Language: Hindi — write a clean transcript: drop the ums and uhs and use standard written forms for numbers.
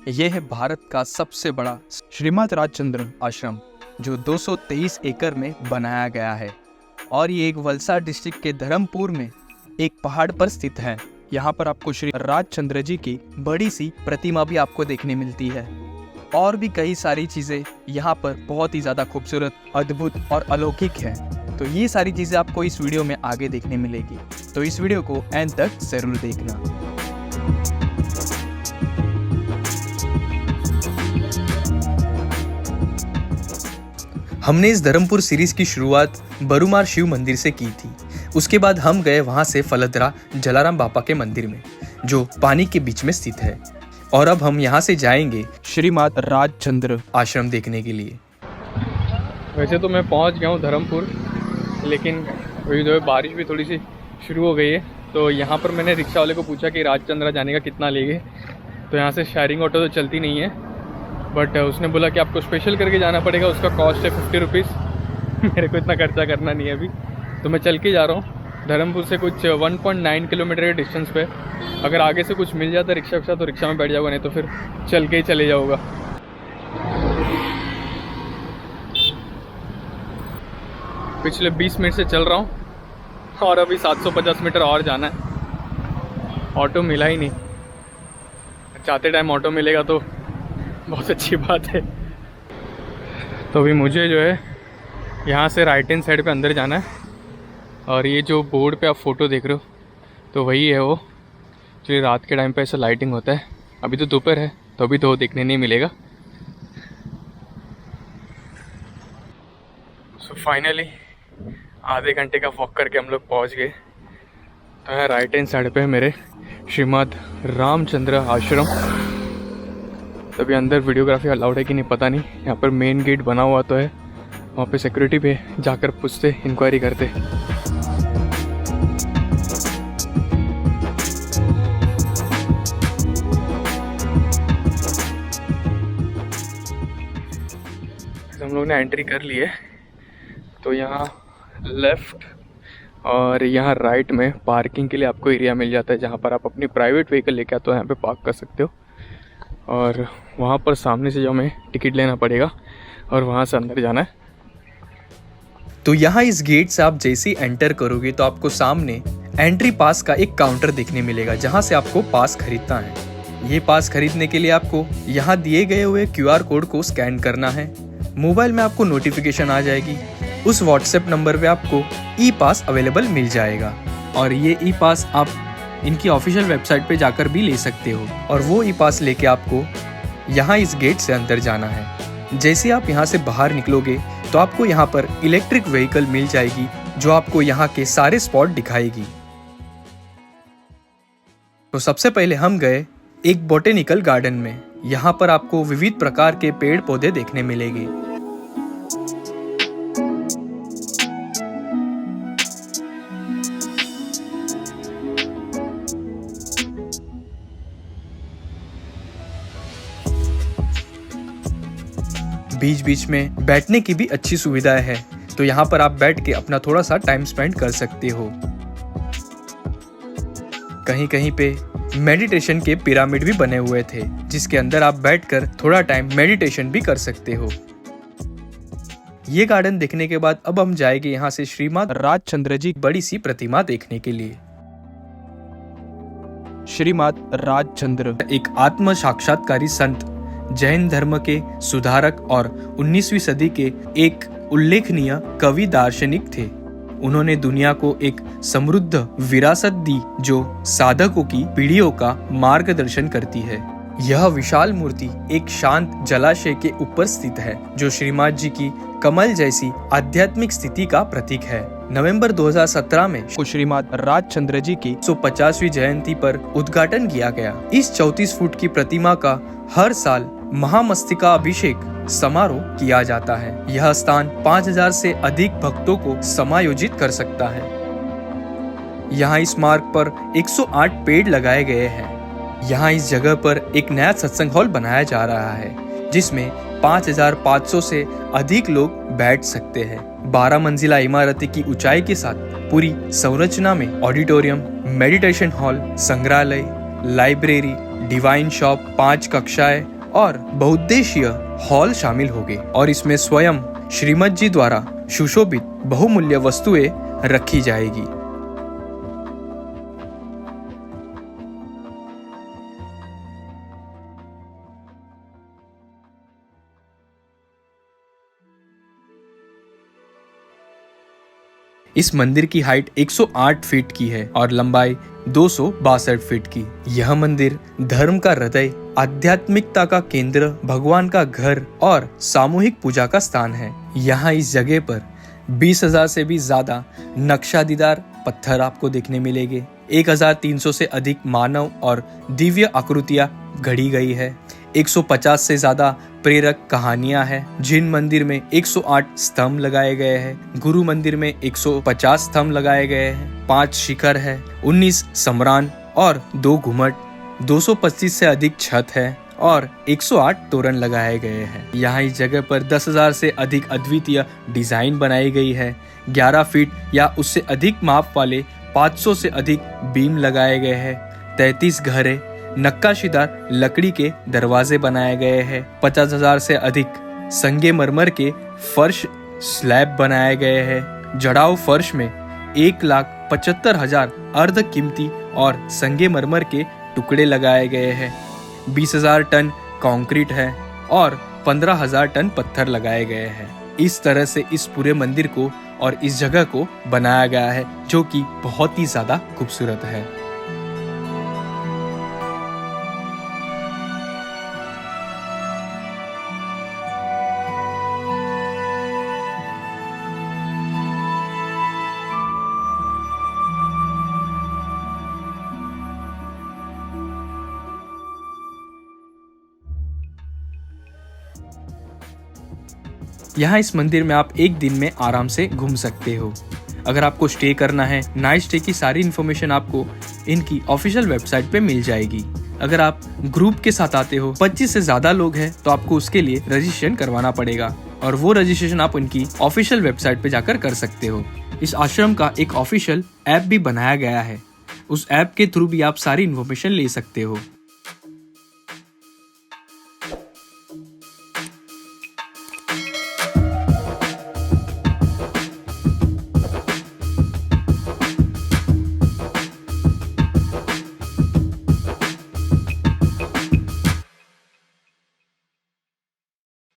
यह है भारत का सबसे बड़ा श्रीमद राजचंद्र आश्रम, जो 223 एकड़ में बनाया गया है और ये एक वलसाड डिस्ट्रिक्ट के धर्मपुर में एक पहाड़ पर स्थित है। यहाँ पर आपको श्री राजचंद्र जी की बड़ी सी प्रतिमा भी आपको देखने मिलती है और भी कई सारी चीज़ें यहाँ पर बहुत ही ज़्यादा खूबसूरत, अद्भुत और अलौकिक है। तो ये सारी चीज़ें आपको इस वीडियो में आगे देखने मिलेगी, तो इस वीडियो को एंड तक ज़रूर देखना। हमने इस धर्मपुर सीरीज की शुरुआत बरुमार शिव मंदिर से की थी। उसके बाद हम गए वहां से फलदरा जलाराम बापा के मंदिर में, जो पानी के बीच में स्थित है, और अब हम यहां से जाएंगे श्रीमद राजचंद्र आश्रम देखने के लिए। वैसे तो मैं पहुंच गया हूं धर्मपुर, लेकिन अभी जो है बारिश भी थोड़ी सी शुरू हो गई है। तो यहाँ पर मैंने रिक्शा वाले को पूछा कि राजचंद्र जाने का कितना लेंगे। तो यहाँ से शेयरिंग ऑटो तो चलती नहीं है, बट उसने बोला कि आपको स्पेशल करके जाना पड़ेगा, उसका कॉस्ट है 50 रुपीज़। मेरे को इतना खर्चा करना नहीं है अभी, तो मैं चल के जा रहा हूँ। धर्मपुर से कुछ 1.9 किलोमीटर के डिस्टेंस पे। अगर आगे से कुछ मिल जाता रिक्शा तो रिक्शा में बैठ जाऊँगा, नहीं तो फिर चल के ही चले जाऊँगा। पिछले 20 मिनट से चल रहा हूँ और अभी 750 मीटर और जाना है। ऑटो मिला ही नहीं। चाहते टाइम ऑटो मिलेगा तो बहुत अच्छी बात है। तो अभी मुझे जो है यहाँ से राइट हैंड साइड पे अंदर जाना है, और ये जो बोर्ड पे आप फ़ोटो देख रहे हो तो वही है वो। चलिए, रात के टाइम पे ऐसा लाइटिंग होता है। अभी तो दोपहर है तो अभी तो देखने नहीं मिलेगा। सो फाइनली आधे घंटे का वॉक करके हम लोग पहुँच गए। तो यहाँ राइट हैंड साइड पे है मेरे श्रीमद रामचंद्र आश्रम। तभी अंदर वीडियोग्राफी अलाउड है कि नहीं पता नहीं। यहाँ पर मेन गेट बना हुआ तो है, वहाँ पे सिक्योरिटी पे जाकर पूछते, इंक्वायरी करते। हम लोग ने एंट्री कर ली है। तो यहाँ लेफ़्ट और यहाँ राइट में पार्किंग के लिए आपको एरिया मिल जाता है, जहाँ पर आप अपनी प्राइवेट व्हीकल लेके आते हो यहाँ पे पार्क कर सकते हो। और वहाँ पर सामने से जो हमें टिकट लेना पड़ेगा और वहाँ से अंदर जाना है। तो यहाँ इस गेट से आप जैसे ही एंटर करोगे तो आपको सामने एंट्री पास का एक काउंटर देखने मिलेगा, जहाँ से आपको पास खरीदना है। ये पास खरीदने के लिए आपको यहाँ दिए गए हुए QR कोड को स्कैन करना है। मोबाइल में आपको नोटिफिकेशन आ जाएगी, उस व्हाट्सएप नंबर पे आपको ई पास अवेलेबल मिल जाएगा, और ये ई पास आप इनकी ऑफिशियल वेबसाइट पे जाकर भी ले सकते हो। और वो ई पास लेके आपको यहाँ इस गेट से अंदर जाना है। जैसे आप यहाँ से बाहर निकलोगे तो आपको यहाँ पर इलेक्ट्रिक व्हीकल मिल जाएगी, जो आपको यहाँ के सारे स्पॉट दिखाएगी। तो सबसे पहले हम गए एक बोटेनिकल गार्डन में। यहाँ पर आपको विविध प्रकार के पेड़ पौधे देखने मिलेंगे। बीच बीच में बैठने की भी अच्छी सुविधाएं है, तो यहाँ पर आप बैठ के अपना थोड़ा सा टाइम स्पेंड कर सकते हो। कहीं कहीं पे मेडिटेशन के पिरामिड भी बने हुए थे, जिसके अंदर आप बैठकर थोड़ा टाइम मेडिटेशन भी कर सकते हो। ये गार्डन देखने के बाद अब हम जाएंगे यहाँ से श्रीमद राजचंद्र जी बड़ी सी प्रतिमा देखने के लिए। श्रीमद राजचंद्र एक आत्म साक्षात्कारी संत, जैन धर्म के सुधारक और 19वीं सदी के एक उल्लेखनीय कवि दार्शनिक थे। उन्होंने दुनिया को एक समृद्ध विरासत दी, जो साधकों की पीढ़ियों का मार्गदर्शन करती है। यह विशाल मूर्ति एक शांत जलाशय के ऊपर स्थित है, जो श्रीमद जी की कमल जैसी आध्यात्मिक स्थिति का प्रतीक है। नवंबर 2017 में श्रीमद राजचंद्र जी की 150वीं जयंती पर उद्घाटन किया गया। इस 34 फुट की प्रतिमा का हर साल महामस्तिका अभिषेक समारोह किया जाता है। यह स्थान 5000 से अधिक भक्तों को समायोजित कर सकता है। यहाँ इस मार्ग पर 108 पेड़ लगाए गए हैं। यहाँ इस जगह पर एक नया सत्संग हॉल बनाया जा रहा है, जिसमें 5500 से अधिक लोग बैठ सकते हैं। 12 मंजिला इमारत की ऊंचाई के साथ पूरी संरचना में ऑडिटोरियम, मेडिटेशन हॉल, संग्रहालय, लाइब्रेरी, डिवाइन शॉप, 5 कक्षाएं और बहुउद्देशीय हॉल शामिल होंगे और इसमें स्वयं श्रीमद जी द्वारा सुशोभित बहुमूल्य वस्तुएं रखी जाएगी। इस मंदिर की हाइट 108 फीट की है और लंबाई 262 फीट की। यह मंदिर धर्म का हृदय, आध्यात्मिकता का केंद्र, भगवान का घर और सामूहिक पूजा का स्थान है। यहाँ इस जगह पर 20,000 से भी ज्यादा नक्शादीदार पत्थर आपको देखने मिलेंगे। 1,300 से अधिक मानव और दिव्य आकृतियां गढ़ी गई है। 150 से ज्यादा प्रेरक कहानियां हैं। जिन मंदिर में 108 स्तंभ लगाए गए हैं, गुरु मंदिर में 150 स्तंभ लगाए गए हैं, 5 शिखर है, 19 सम्रान और 2 घुमट, 225 से अधिक छत है और 108 तोरण लगाए गए हैं। यहाँ इस जगह पर 10,000 से अधिक अद्वितीय डिजाइन बनाई गई है। 11 फीट या उससे अधिक माप वाले 500 से अधिक बीम लगाए गए हैं। 33 घरे नक्काशीदार लकड़ी के दरवाजे बनाए गए हैं। 50,000 से अधिक संगमरमर के फर्श स्लैब बनाए गए हैं। जड़ाऊ फर्श में 1,75,000 अर्ध कीमती और संगमरमर के टुकड़े लगाए गए हैं। 20,000 टन कंक्रीट है और 15,000 टन पत्थर लगाए गए हैं। इस तरह से इस पूरे मंदिर को और इस जगह को बनाया गया है, जो कि बहुत ही ज्यादा खूबसूरत है। यहाँ इस मंदिर में आप एक दिन में आराम से घूम सकते हो। अगर आपको स्टे करना है, नाइट स्टे की सारी इन्फॉर्मेशन आपको इनकी ऑफिशियल वेबसाइट पे मिल जाएगी। अगर आप ग्रुप के साथ आते हो, 25 से ज्यादा लोग हैं, तो आपको उसके लिए रजिस्ट्रेशन करवाना पड़ेगा और वो रजिस्ट्रेशन आप इनकी ऑफिशियल वेबसाइट पे जाकर कर सकते हो। इस आश्रम का एक ऑफिशियल ऐप भी बनाया गया है। उस ऐप के थ्रू भी आप सारी इन्फॉर्मेशन ले सकते हो।